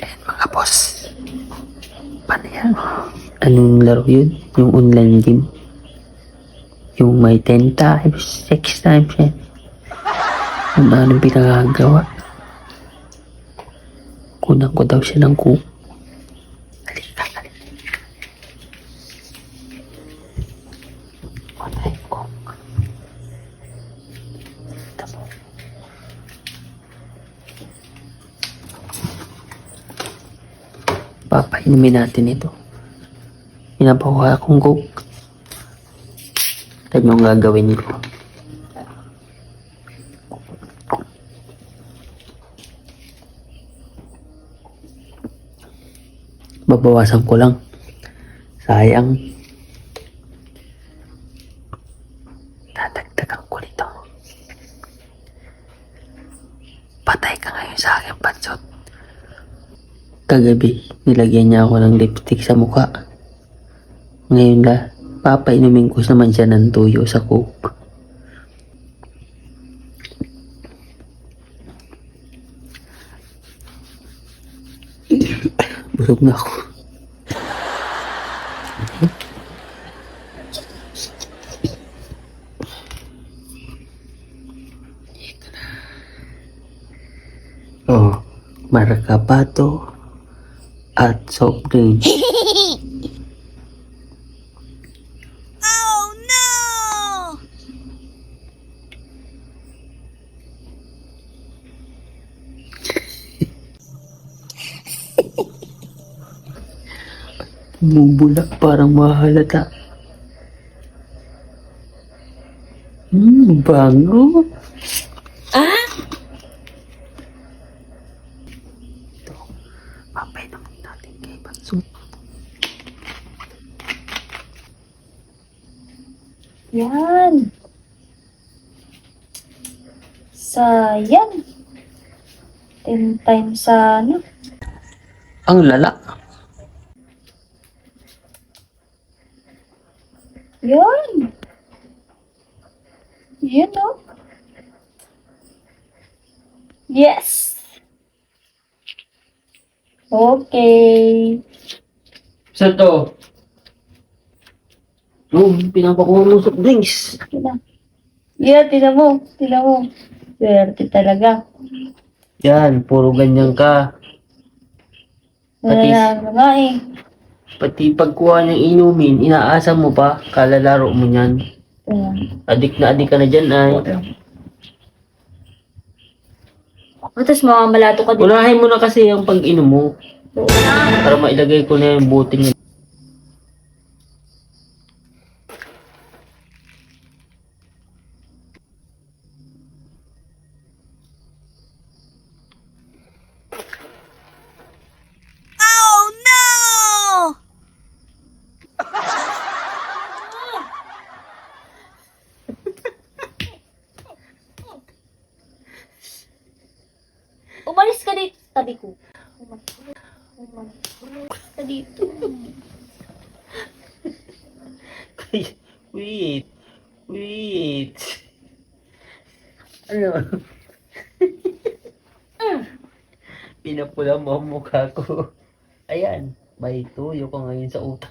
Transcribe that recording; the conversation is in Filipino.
Mga boss, paano yan? Anong laro yun? Yung online game? Yung may 10 times, 6 times yan. Anong pinagagawa? Kunan ko daw siya ng cook. Halika, halika. Patay ko. Ito mo. Papainumin natin ito. Pinabawa akong cook. Ito yung gagawin ko. Babawasan ko lang. Sayang. Dadagdagan ko nito. Patay ka ngayon sa aking pansot. Kagabi, nilagyan niya ako ng lipstick sa mukha. Ngayon papainumin ko naman siya ng tuyo sa coke. Busog na ako. Oh, markapato at soft drink. Oh no! Bumubula, parang mahalata. Bango. Ah? Ito, papainom natin kay Bansot. Yan. Sayang. 10 times sana. Ang lala. Yan. Yan o. Yes. Okay. Sa to. Pinapakuha mo soft drinks. Yeah, tinan mo. Tinan mo. Swerte talaga. Yan, puro ganyan ka. Pati- Wala nga eh. Pati pagkuha ng inumin, inaasa mo pa, kalalaro mo yan. Ayan. Adik na adik ka na dyan ay. Tapos mamamalato ka din. Unahin mo na kasi yung pag-inom mo. Para mailagay ko na yung buti niya. Oh no! Umalis ka dito sa tabi ko. Umalis ka dito. Wait. Wait. Ano? Pinapula mo ang mukha ko. Ayan. May tuyo ko ngayon sa utak.